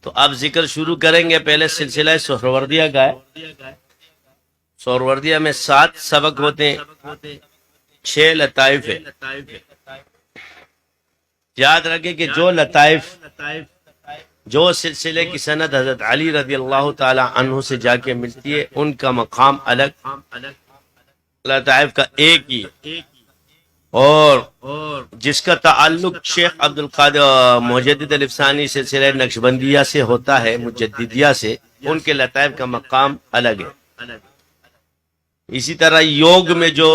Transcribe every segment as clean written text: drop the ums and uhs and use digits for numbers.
تو اب ذکر شروع کریں گے. پہلے سلسلہ سہروردیہ کا ہے. سہروردیہ میں 7 سبق ہوتے ہیں، 6 لطائف ہے. یاد رکھیں کہ جو لطائف، جو سلسلے کی سند حضرت علی رضی اللہ تعالی عنہ سے جا کے ملتی ہے، ان کا مقام الگ، لطائف کا ایک ہی ہے. اور جس کا تعلق شیخ عبد القادر مجدد الافسانی سلسلہ نقشبندیہ سے ہوتا ہے، مجددیہ سے، ان کے لطائف کا مقام الگ ہے. اسی طرح یوگ میں جو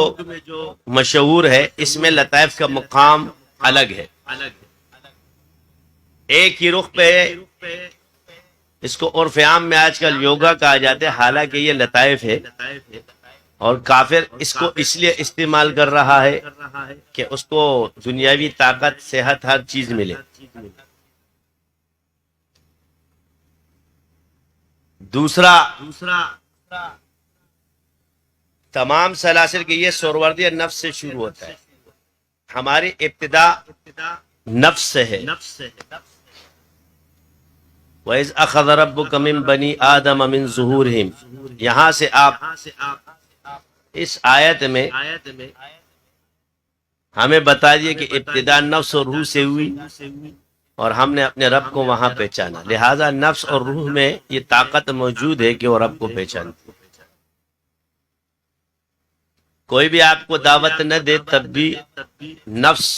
مشہور ہے، اس میں لطائف کا مقام الگ ہے. ایک ہی رخ پہ اس کو عرف عام میں آج کل یوگا کہا جاتا ہے، حالانکہ یہ لطائف ہے. اور کافر اس کو اس لیے استعمال کر رہا ہے کہ اس کو دنیاوی طاقت، صحت، ہر چیز ملے. دوسرا تمام سلاسل کے یہ سہروردیہ نفس سے شروع ہوتا ہے. ہماری ابتدا نفس سے ہے. وَإِذْ أَخَذَ رَبُّكَ مِنْ بَنِي آدَمَ مِنْ ظُهُورِهِمْ، یہاں سے آپ اس آیت میں ہمیں بتا دیے کہ ابتدا نفس اور روح سے ہوئی، اور ہم نے اپنے رب کو وہاں پہچانا. لہذا نفس اور روح میں یہ طاقت موجود ہے کہ وہ رب کو پہچانے. کوئی بھی آپ کو دعوت نہ دے تب بھی نفس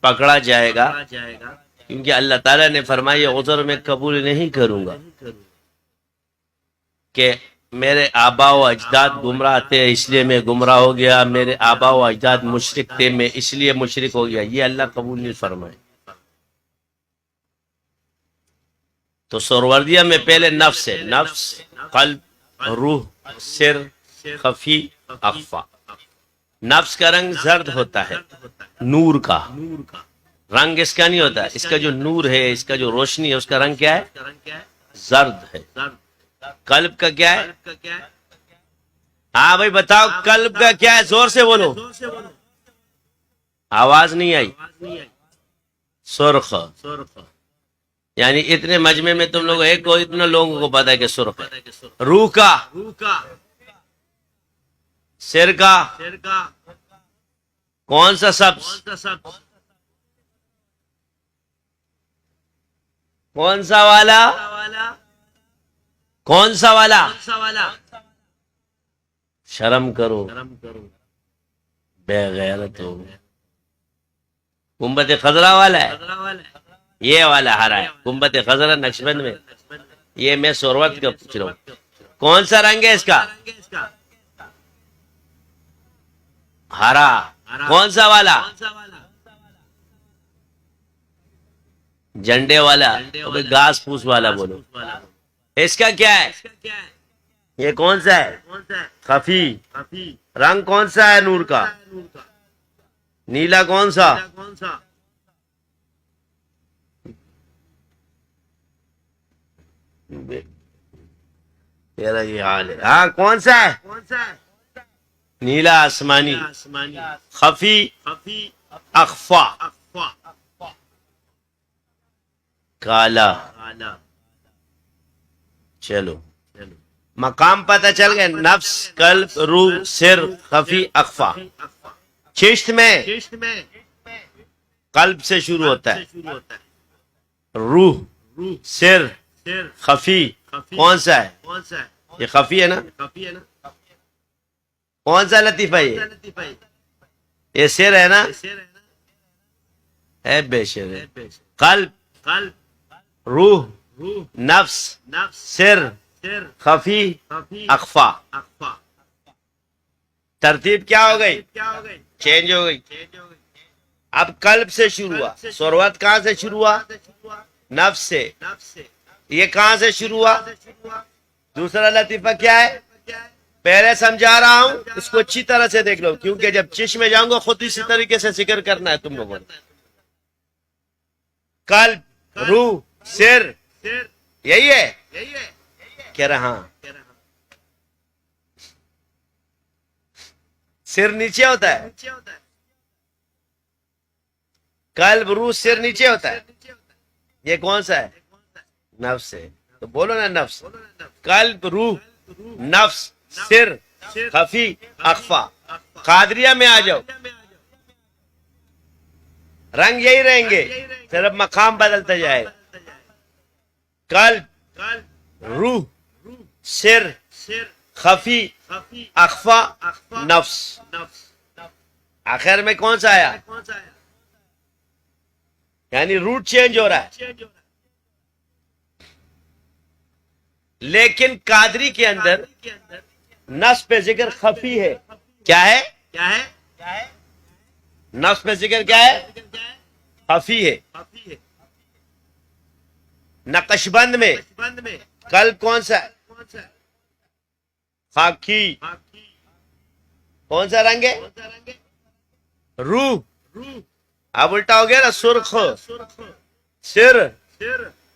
پکڑا جائے گا، کیونکہ اللہ تعالیٰ نے فرمایا عذر میں قبول نہیں کروں گا کہ میرے آبا و اجداد گمراہ تھے اس لیے میں گمراہ ہو گیا، میرے آبا و اجداد مشرک تھے میں اس لیے مشرک ہو گیا. یہ اللہ قبول نہیں فرمائے. تو سہروردیہ میں پہلے نفس ہے. نفس، قلب، روح، سر، خفی، اخفا. نفس کا رنگ زرد ہوتا ہے، نور کا رنگ اس کا نہیں ہوتا. اس کا جو نور ہے، اس کا جو روشنی ہے، اس کا رنگ کیا ہے؟ زرد ہے. قلب کا کیا ہے؟ ہاں بھائی بتاؤ، قلب کا کیا ہے؟ زور سے بولو، آواز نہیں آئی. سرخ. یعنی اتنے مجمع میں تم لوگ ایک کو اتنا لوگوں کو پتا ہے کہ سرخ ہے. روح کا، سر کا کون سا؟ سبز. کون سا والا؟ کون سا والا؟ شرم کرو، بے غیرت ہو. گنبد خضرا والا ہے، یہ والا ہرا ہے. گنبد خضرا نقشبند میں، یہ میں سہروردیہ کا پوچھ رہا ہوں. کون سا رنگ ہے اس کا؟ ہرا. کون سا والا؟ جھنڈے والا. گھاس پھوس والا بولو. اس کا کیا ہے؟ یہ کون سا ہے؟ خفی. رنگ کون سا ہے نور کا؟ نیلا. کون سا؟ تیرا یہ حال ہے. ہاں کون سا ہے؟ نیلا آسمانی. خفی، اخفا، کالا. چلو مقام پتہ چل گئے. نفس، قلب، روح، سر، خفی، اخفا. چشت میں قلب سے شروع ہوتا ہے. روح، سر، خفی. کون سا ہے؟ یہ خفی ہے نا. کون سا لطیفہ ہے؟ یہ سر ہے نا. ہے بے شر ہے. قلب، روح، نفس، سر، خفی، اخفا. ترتیب کیا ہو گئی؟ چینج ہو گئی. اب قلب سے شروع ہوا. سہروردیہ کہاں سے شروع ہوا؟ نفس سے. یہ کہاں سے شروع ہوا؟ دوسرا لطیفہ کیا ہے؟ پہلے سمجھا رہا ہوں، اس کو اچھی طرح سے دیکھ لو، کیونکہ جب چشم میں جاؤں گا خود اسی طریقے سے ذکر کرنا ہے تم لوگوں نے. قلب، روح، سر، یہی ہے کہہ رہا ہاں. سر نیچے ہوتا ہے. قلب، روح، سر نیچے ہوتا ہے. یہ کون سا ہے؟ نفس ہے تو بولو نا نفس. قلب، روح، نفس، سر، خفی، اخفا. قادریہ میں آ جاؤ، رنگ یہی رہیں گے، صرف مقام بدلتا جائے گا. قلب، روح، سر، خفی، اخفا، نفس. آخر میں کون سا آیا؟ یعنی روٹ چینج ہو رہا ہے. لیکن قادری کے اندر نفس پہ ذکر خفی ہے. کیا ہے؟ نفس پہ ذکر کیا ہے؟ خفی ہے. نقش بند میں قلب کون سا ہے؟ خاکی. کون سا رنگ ہے؟ روح. اب الٹا ہو گیا نا، سرخ. سر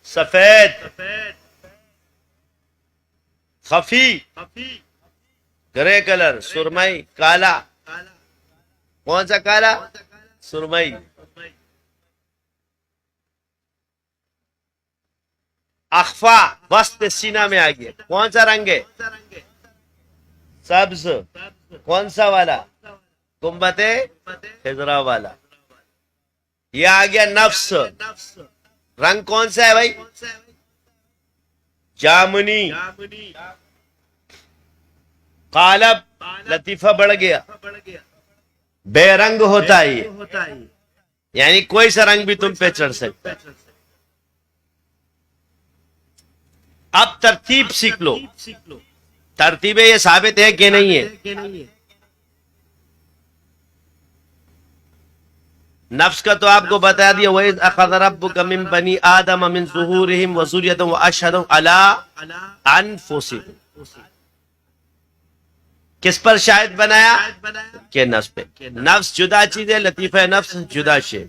سفید. خفی گرے کلر، سرمئی کالا. کون سا کالا؟ سرمئی. اخفا وسط سینہ میں آ گیا. کون سا رنگ ہے؟ سبز. کون سا والا؟ گنبد خضرا والا. یہ آ گیا نفس. رنگ کون سا ہے بھائی؟ جامنی. قالب لطیفہ بڑھ گیا، بے رنگ ہوتا ہے یہ، یعنی کوئی سا رنگ بھی تم پہ چڑھ سکتا. اب ترتیب سیکھ لو. ترتیبیں یہ ثابت ہے کہ نہیں ہے؟ نفس کا تو آپ کو بتا دیا، وَإِذْ أَخَذَ رَبُّكَ مِنْ بَنِي آدَمَ مِنْ ظُهُورِهِمْ وَذُرِّيَّتَهُمْ وَأَشْهَدَهُمْ عَلَىٰ أَنفُسِهِمْ. کس پر شاہد بنایا؟ کہ نفس پہ. نفس جدا چیز ہے، لطیفہ نفس جدا شے.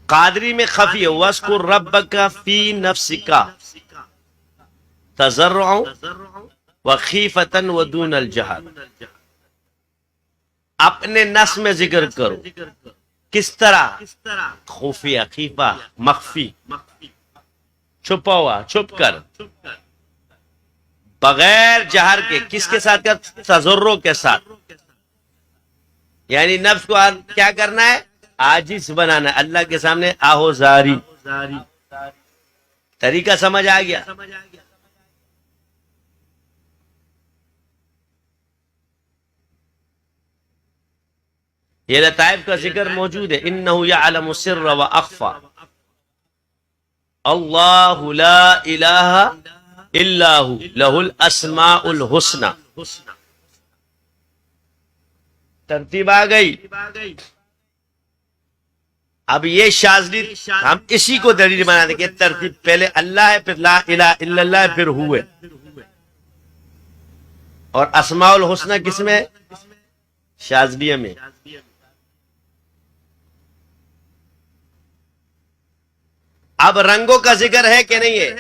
قادری میں خفی ہے، وَاذْكُرْ رَبَّكَ فِي نَفْسِكَ تَضَرُّعًا وَخِیفَةً وَدُونَ الْجَهْرِ. اپنے نفس میں ذکر کرو. کس طرح؟ خفیہ، خیفہ، مخفی، چھپا ہوا، چھپ کر، بغیر جہر کے. کس کے ساتھ کر؟ تضرع کے ساتھ. یعنی نفس کو کیا کرنا ہے؟ عاجز بنانا ہے اللہ کے سامنے. آہوزاری. طریقہ سمجھ آ گیا؟ یہ لطائف کا ذکر موجود ہے. انہ یعلم السر واخفى اللہ لا الہ الا ہو لہ الاسماء الحسنى. ترتیب آ گئی. اب یہ شاذلی ہم اسی کو دلیل بنا دیں کہ ترتیب پہلے اللہ ہے، پھر لا الہ الا اللہ ہے، پھر ہوئے. اور اسماء الحسنى کس میں؟ شاذلیہ میں. اب رنگوں کا ذکر ہے کہ نہیں ہے؟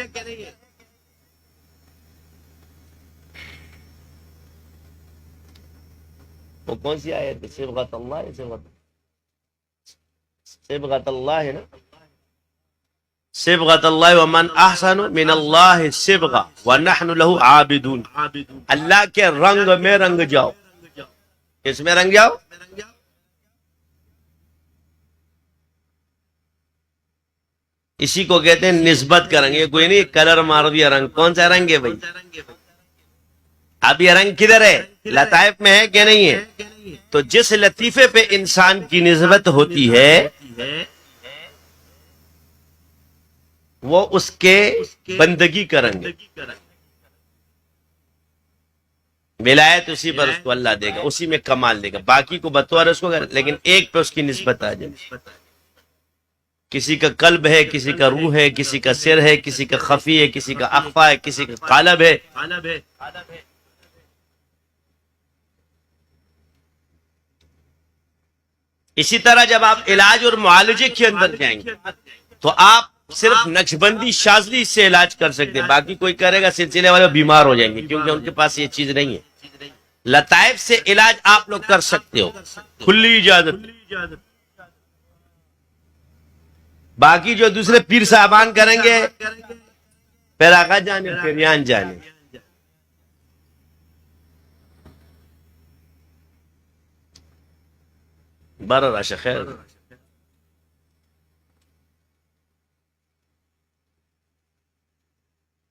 وہ کون سی آیت ہے؟ صبغۃ اللہ ہے. صبغۃ اللہ ہے نا. صبغۃ اللہ ومن احسن من اللہ صبغہ ونحن له عابدون. اللہ کے رنگ میں رنگ جاؤ. کس میں رنگ جاؤ؟ اسی کو کہتے ہیں نسبت کا رنگ. یہ کوئی نہیں کلر مار دیا رنگ. کون سا رنگ ہے بھائی؟ اب یہ رنگ کدھر ہے؟ لطائف میں ہے کہ نہیں ہے؟ تو جس لطیفے پہ انسان کی نسبت ہوتی ہے وہ اس کے بندگی کا رنگ ہے. ولایت اسی پر اس کو اللہ دے گا، اسی میں کمال دے گا. باقی کو بطور اس کو، لیکن ایک پہ اس کی نسبت آ جائے. کسی کا قلب ہے، کسی کا روح ہے، کسی کا سر ہے، کسی کا خفی ہے، کسی کا اخفا ہے، کسی کا قالب ہے. اسی طرح جب آپ علاج اور معالجے کے اندر جائیں گے تو آپ صرف نقش بندی شاذلی سے علاج کر سکتے ہیں. باقی کوئی کرے گا سلسلے والے بیمار ہو جائیں گے، کیونکہ ان کے پاس یہ چیز نہیں ہے. لطائف سے علاج آپ لوگ کر سکتے ہو، کھلی اجازت۔ باقی جو دوسرے پیر صاحبان کریں گے، پھر آقا جانے، پیریان جانے۔ بارہ راشا خیر۔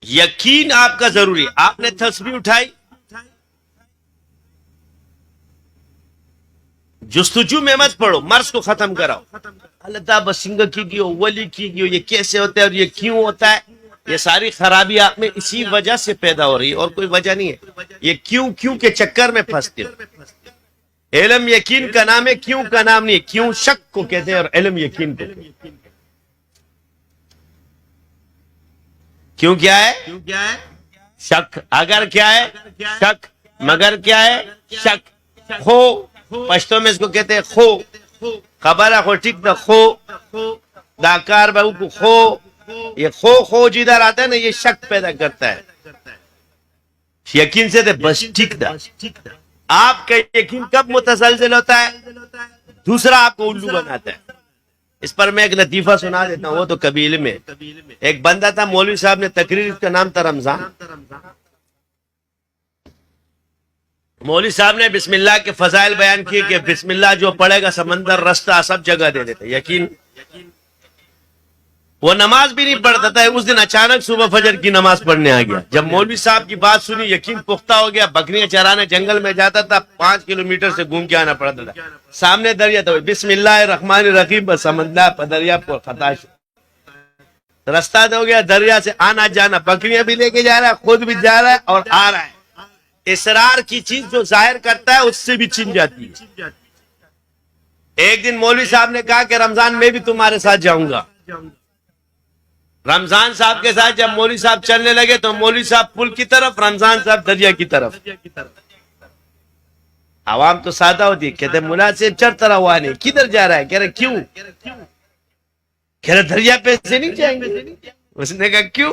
یقین آپ کا ضروری۔ آپ نے تسبیح اٹھائی، جستجو میں مت پڑھو، مرض کو ختم کراؤ۔ اللہ تعالیٰ بسنگ کی گیو، ولی کی گیو، یہ کیسے ہوتا ہے اور یہ کیوں ہوتا ہے؟ یہ ساری خرابی آپ میں اسی وجہ سے پیدا ہو رہی ہے، اور کوئی وجہ نہیں ہے۔ یہ کیوں کے چکر میں پھنستے ہو۔ علم یقین کا نام ہے، کیوں کا نام نہیں ہے۔ کیوں شک کو کہتے ہیں اور علم یقین کو کہتے ہیں۔ کیوں کیا ہے؟ شک۔ اگر کیا ہے؟ شک۔ مگر کیا ہے؟ شک۔ خو، پشتو میں اس کو کہتے ہیں خو۔ خبر ہے خو، ٹھیک دا خو داکار بہو کو خو۔ یہ خو جدھر آتا ہے نا، یہ شک پیدا کرتا ہے۔ یقین سے دے بس ٹھیک دا۔ آپ کا یقین کب متزلزل ہوتا ہے؟ دوسرا آپ کو الو بناتا ہے۔ اس پر میں ایک لطیفہ سنا دیتا ہوں، وہ تو قبیلے میں ایک بندہ تھا، مولوی صاحب نے تقریر، اس کا نام تھا رمضان۔ مولوی صاحب نے بسم اللہ کے فضائل بیان کیے کہ بسم اللہ جو پڑھے گا سمندر، رستہ، سب جگہ دے دیتے۔ یقین وہ نماز بھی نہیں پڑھتا تھا، اس دن اچانک صبح فجر کی نماز پڑھنے آ گیا۔ جب مولوی صاحب کی بات سنی، یقین پختہ ہو گیا۔ بکریاں چرانے جنگل میں جاتا تھا، 5 کلومیٹر سے گھوم کے آنا پڑتا تھا۔ سامنے دریا تھا، بسم اللہ الرحمن الرحیم، بس سمندر دریا پر خطا رستہ ہو گیا۔ دریا سے آنا جانا، بکریاں بھی لے کے جا رہا ہے، خود بھی جا رہا ہے اور آ رہا ہے۔ اسرار کی چیز جو ظاہر کرتا ہے اس سے بھی چھن جاتی ہے۔ ایک دن مولوی صاحب نے کہا کہ رمضان میں بھی تمہارے ساتھ جاؤں گا۔ رمضان صاحب کے ساتھ جب مولوی صاحب چلنے لگے تو مولوی صاحب پل کی طرف، رمضان صاحب دریا کی طرف۔ عوام تو سادہ ہوتی ہے، کہتے مناسب چڑھتا رہا ہوا نہیں، کدھر جا رہا ہے؟ کہہ رہے کیوں؟ کہہ رہے دریا پہ سے نہیں جائیں گے۔ اس نے کہا کیوں؟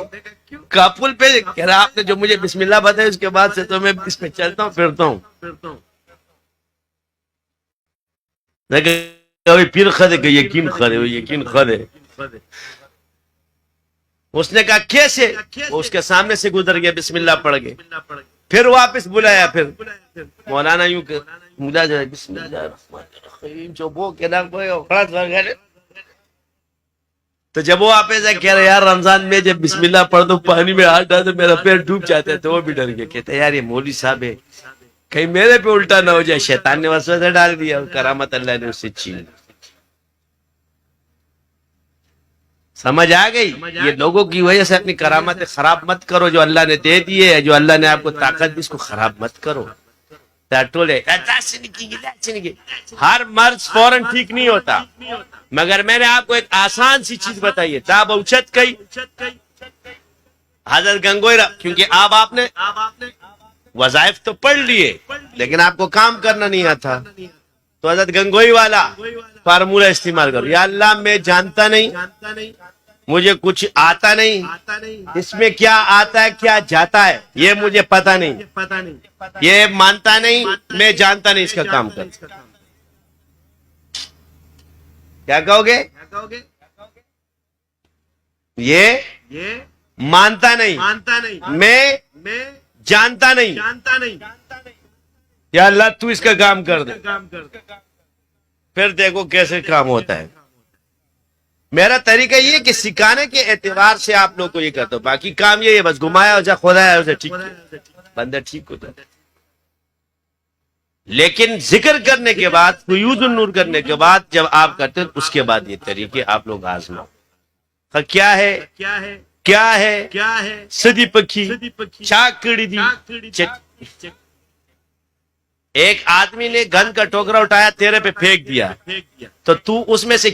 کہا پل پہ۔ کہہ رہا آپ نے جو مجھے بسم اللہ بتایا اس کے بعد سے تو میں اس پہ چلتا ہوں، پھرتا ہوں۔ پھر خدے کہ یقین خدے، یقین خدے۔ اس نے کہا کیسے؟ وہ اس کے سامنے سے گزر گیا، بسم اللہ پڑھ گئے، پھر واپس بلایا۔ پھر مولانا یوں کہ ملا جائے بسم اللہ الرحمن الرحیم، جو وہ کہنا تو جب وہ آپ ایسا کہہ رہے یار رمضان میں جب بسم اللہ پڑھ دو، پانی میں ہاتھ ڈال دو میرا پیر ڈوب جاتا ہے، تو وہ بھی ڈر گیا، کہتے یار یہ مولوی صاحب ہے، کہیں میرے پہ الٹا نہ ہو جائے۔ شیطان نے وسوسہ ڈال دیا اور کرامت اللہ نے اسے چھین لی۔ سمجھ آ گئی؟ یہ لوگوں کی وجہ سے اپنی کرامت خراب مت کرو، جو اللہ نے دے دی ہے، جو اللہ نے آپ کو طاقت دی، اس کو خراب مت کرو۔ ہر مرض فوراً ٹھیک نہیں ہوتا، مگر میں نے آپ کو ایک آسان سی چیز بتائی ہے۔ تا بہچت کئی حضرت گنگوئی، کیونکہ آپ نے وظائف تو پڑھ لیے لیکن آپ کو کام کرنا نہیں آتا، تو حضرت گنگوئی والا فارمولہ استعمال کرو۔ یا اللہ میں جانتا نہیں، مجھے کچھ آتا نہیں، اس میں کیا آتا ہے کیا جاتا ہے یہ مجھے پتا نہیں، یہ مانتا نہیں، میں جانتا نہیں، اس کا کام کر۔ کیا کہو گے؟ یہ مانتا نہیں، میں جانتا نہیں، یا اللہ تو اس کا کام کر دے، پھر دیکھو کیسے کام ہوتا ہے۔ میرا طریقہ یہ کہ سکھانے کے اعتبار سے آپ لوگ کو یہ کرتا ہوں، باقی کام یہ ہے بس گھمایا ہو جا خدا ہے اسے ٹھیک بندہ ٹھیک ہوتا ہے۔ لیکن ذکر کرنے کے بعد، فیوض النور کرنے کے بعد جب آپ کرتے ہیں اس کے بعد یہ طریقے آپ لوگ آزماؤ۔ کیا ہے کیا ہے سدی پکھی چاکڑی دی۔ ایک آدمی نے گن کا ٹوکرا اٹھایا تیرے پہ پھینک دیا، تو اس میں سے